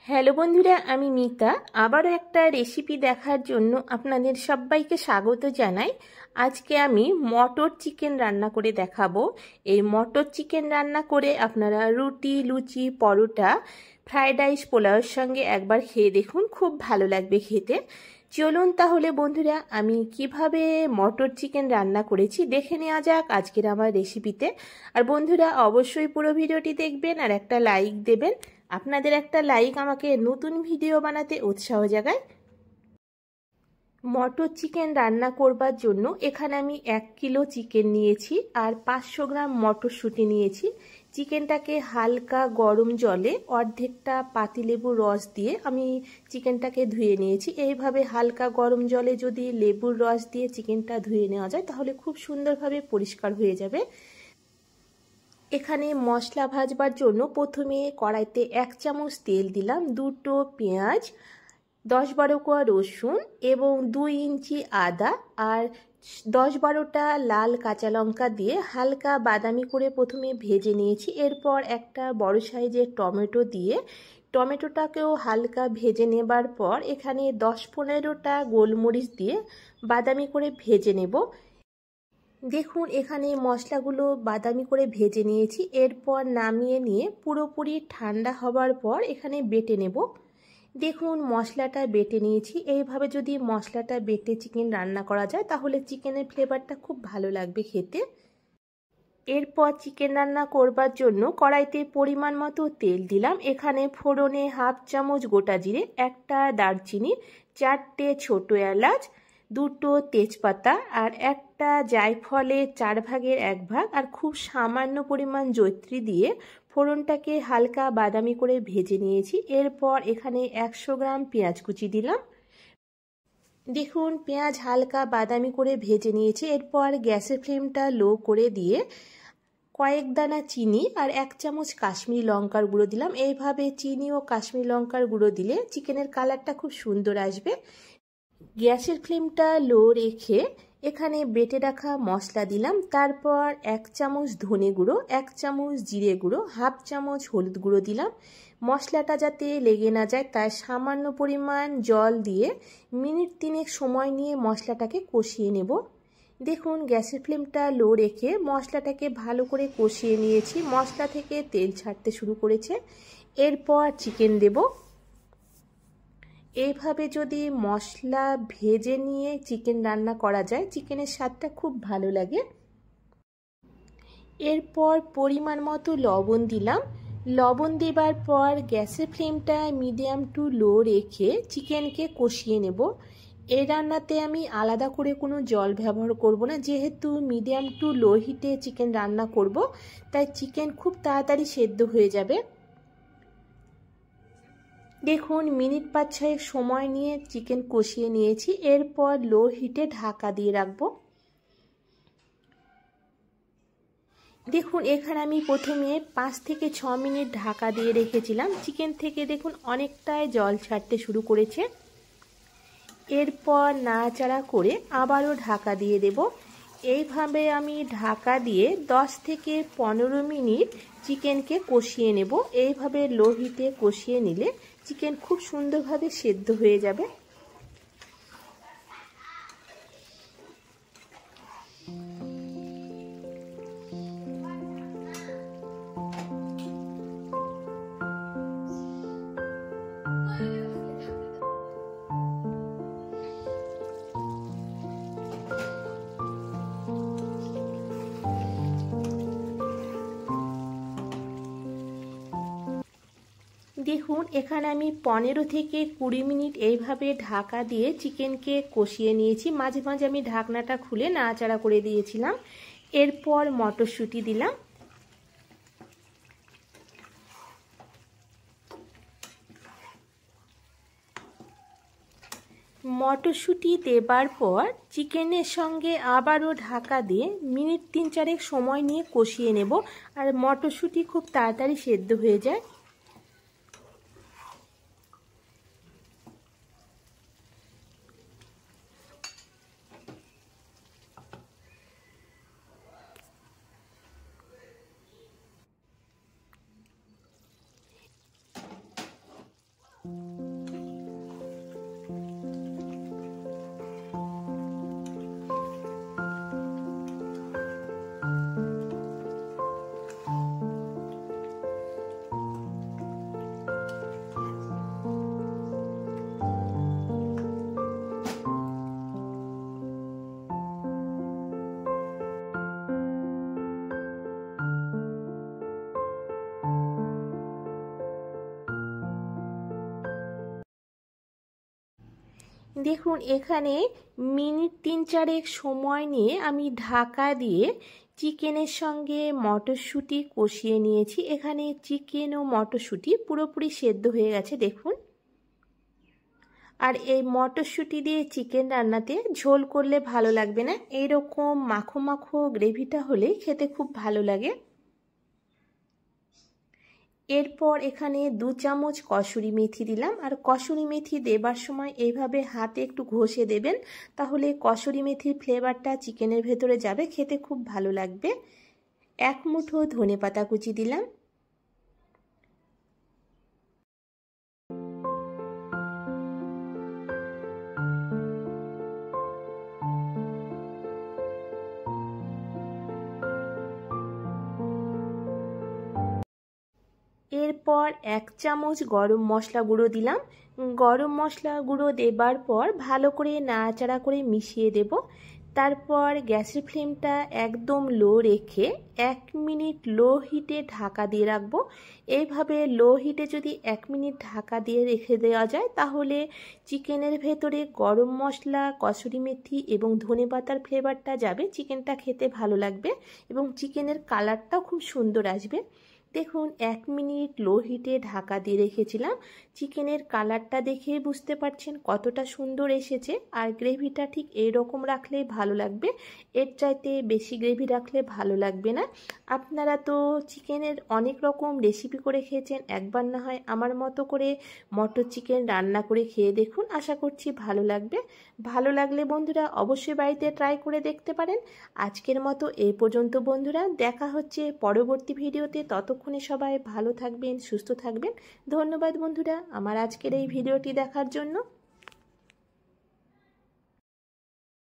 Hello বন্ধুরা, আমি মিতা আবারও একটা রেসিপি দেখার জন্য আপনাদের সবাইকে স্বাগত জানাই। আজকে আমি মটর চিকেন রান্না করে দেখাবো। এই মটর চিকেন রান্না করে আপনারা রুটি, লুচি, পরোটা, ফ্রাইড রাইস, পোলাওয়ের সঙ্গে একবার খেয়ে দেখুন, খুব ভালো লাগবে খেতে। চলুন তাহলে বন্ধুরা, আমি কিভাবে মটর চিকেন রান্না করেছি দেখে নেওয়া যাক আজকের আমার রেসিপিতে। আর বন্ধুরা অবশ্যই পুরো ভিডিওটি দেখবেন আর একটা লাইক দেবেন। আপনাদের একটা লাইক আমাকে নতুন ভিডিও বানাতে উৎসাহ জাগায়। মটর চিকেন রান্না করবার জন্য এখানে আমি 1 কিলো চিকেন নিয়েছি আর 500 গ্রাম মটরশুঁটি নিয়েছি। চিকেনটাকে হালকা গরম জলে অর্ধেকটা পাতিলেবুর রস দিয়ে আমি চিকেনটাকে ধুয়ে নিয়েছি। এইভাবে হালকা গরম জলে যদি লেবুর রস দিয়ে চিকেনটা ধুয়ে নেওয়া যায় তাহলে খুব সুন্দরভাবে পরিষ্কার হয়ে যাবে। এখানে মশলা ভাজবার জন্য প্রথমে কড়াইতে 1 চামচ তেল দিলাম, 2টো পেঁয়াজ, 10-12 কোয়া রসুন এবং 2 ইঞ্চি আদা আর 10-12টা লাল কাঁচা লঙ্কা দিয়ে হালকা বাদামি করে প্রথমে ভেজে নিয়েছি। এরপর একটা বড় সাইজের টমেটো দিয়ে টমেটোটাকেও হালকা ভেজে নেবার পর এখানে 10-15টা গোলমরিচ দিয়ে বাদামি করে ভেজে নেব। দেখুন এখানে মশলাগুলো বাদামি করে ভেজে নিয়েছি। এরপর নামিয়ে নিয়ে পুরোপুরি ঠান্ডা হবার পর এখানে বেটে নেব। দেখুন মশলাটা বেটে নিয়েছি। এইভাবে যদি মশলাটা বেটে চিকেন রান্না করা যায় তাহলে চিকেনের ফ্লেভারটা খুব ভালো লাগবে খেতে। এরপর চিকেন রান্না করবার জন্য কড়াইতে পরিমাণ মতো তেল দিলাম। এখানে ফোড়নে 1/2 চামচ গোটা জিরে, একটা দারচিনি, 4টে ছোট এলাচ, 2টো তেজপাতা আর একটা জায়ফলে 4 ভাগের 1 ভাগ আর খুব সামান্য পরিমাণ জয়িত্রী দিয়ে ফোড়নটাকে হালকা বাদামি করে ভেজে নিয়েছি। এরপর এখানে 100 গ্রাম পেঁয়াজ কুচি দিলাম। দেখুন পেঁয়াজ হালকা বাদামি করে ভেজে নিয়েছি। এরপর গ্যাসের ফ্লেমটা লো করে দিয়ে কয়েক দানা চিনি আর 1 চামচ কাশ্মীরি লঙ্কার গুঁড়ো দিলাম। এইভাবে চিনি ও কাশ্মীরি লঙ্কার গুঁড়ো দিলে চিকেনের কালারটা খুব সুন্দর আসবে। গ্যাসের ফ্লেমটা লো রেখে এখানে বেটে রাখা মশলা দিলাম। তারপর 1 চামচ ধনে গুঁড়ো, 1 চামচ জিরে গুঁড়ো, 1/2 চামচ হলুদ গুঁড়ো দিলাম। মশলাটা যাতে লেগে না যায় তাই সামান্য পরিমাণ জল দিয়ে মিনিট 3 সময় নিয়ে মশলাটাকে কষিয়ে নেব। দেখুন গ্যাসের ফ্লেমটা লো রেখে মশলাটাকে ভালো করে কষিয়ে নিয়েছি। মশলা থেকে তেল ছাড়তে শুরু করেছে। এরপর চিকেন দেব। এইভাবে যদি মশলা ভেজে নিয়ে চিকেন রান্না করা যায় চিকেনের স্বাদটা খুব ভালো লাগে। এরপর পরিমাণ মতো লবণ দিলাম। লবণ দেবার পর গ্যাসের ফ্লেমটা মিডিয়াম টু লো রেখে চিকেনকে কষিয়ে নেব। এই রান্নাতে আমি আলাদা করে কোনো জল ব্যবহার করব না, যেহেতু মিডিয়াম টু লো হিটে চিকেন রান্না করব তাই চিকেন খুব তাড়াতাড়ি সেদ্ধ হয়ে যাবে। দেখুন মিনিট 5-6 সময় নিয়ে চিকেন কষিয়ে নিয়েছি। এরপর লো হিটে ঢাকা দিয়ে রাখবো। দেখুন এখানে আমি প্রথমে 5 থেকে 6 মিনিট ঢাকা দিয়ে রেখেছিলাম। চিকেন থেকে দেখুন অনেকটাই জল ছাড়তে শুরু করেছে। এরপর নাড়াচাড়া করে আবারও ঢাকা দিয়ে দেব। এইভাবে আমি ঢাকা দিয়ে 10 থেকে 15 মিনিট চিকেনকে কষিয়ে নেব। এইভাবে লো হিটে কষিয়ে নিলে চিকেন খুব সুন্দরভাবে সেদ্ধ হয়ে যাবে। দেখুন এখানে আমি 15 থেকে 20 মিনিট এইভাবে ঢাকা দিয়ে চিকেনকে কষিয়ে নিয়েছি। মাঝে মাঝে আমি ঢাকনাটা খুলে নাড়াচাড়া করে দিয়েছিলাম। এরপর মটরশুঁটি দিলাম। মটরশুঁটি দেবার পর চিকেনের সঙ্গে আবারও ঢাকা দিয়ে মিনিট 3-4 সময় নিয়ে কষিয়ে নেব। আর মটরশুঁটি খুব তাড়াতাড়ি সেদ্ধ হয়ে যায়। দেখুন এখানে মিনিট 3-4 সময় নিয়ে আমি ঢাকা দিয়ে চিকেনের সঙ্গে মটরশুঁটি কষিয়ে নিয়েছি। এখানে চিকেন ও মটরশুঁটি পুরোপুরি সেদ্ধ হয়ে গেছে দেখুন। আর এই মটরশুঁটি দিয়ে চিকেন রান্নাতে ঝোল করলে ভালো লাগবে না, এইরকম মাখো মাখো গ্রেভিটা হলে খেতে খুব ভালো লাগে। এরপর এখানে 2 চামচ কসুরি মেথি দিলাম। আর কসুরি মেথি দেবার সময় এইভাবে হাতে একটু ঘষে দেবেন, তাহলে কসুরি মেথির ফ্লেভারটা চিকেনের ভেতরে যাবে, খেতে খুব ভালো লাগবে। 1 মুঠো ধনেপাতা কুচি দিলাম। এরপর 1 চামচ গরম মশলা গুঁড়ো দিলাম। গরম মশলা গুঁড়ো দেবার পর ভালো করে নাড়াচাড়া করে মিশিয়ে দেব। তারপর গ্যাসের ফ্লেমটা একদম লো রেখে 1 মিনিট লো হিটে ঢাকা দিয়ে রাখবো। এইভাবে লো হিটে যদি 1 মিনিট ঢাকা দিয়ে রেখে দেওয়া যায় তাহলে চিকেনের ভেতরে গরম মশলা, কসুরি মেথি এবং ধনেপাতার ফ্লেভারটা যাবে, চিকেনটা খেতে ভালো লাগবে এবং চিকেনের কালারটাও খুব সুন্দর আসবে। দেখুন 1 মিনিট লো হিটে ঢাকা দিয়ে রেখেছিলাম। চিকেনের কালারটা দেখেই বুঝতে পারছেন কতটা সুন্দর এসেছে। আর গ্রেভিটা ঠিক এইরকম রাখলেই ভালো লাগবে, এর চাইতে বেশি গ্রেভি রাখলে ভালো লাগবে না। আপনারা তো চিকেনের অনেক রকম রেসিপি করে খেয়েছেন, একবার না হয় আমার মতো করে মটর চিকেন রান্না করে খেয়ে দেখুন, আশা করছি ভালো লাগবে। ভালো লাগলে বন্ধুরা অবশ্যই বাড়িতে ট্রাই করে দেখতে পারেন। আজকের মতো এই পর্যন্ত বন্ধুরা, দেখা হচ্ছে পরবর্তী ভিডিওতে। ততক্ষণে সবাই ভালো থাকবেন, সুস্থ থাকবেন। ধন্যবাদ বন্ধুরা আমার আজকের এই ভিডিওটি দেখার জন্য।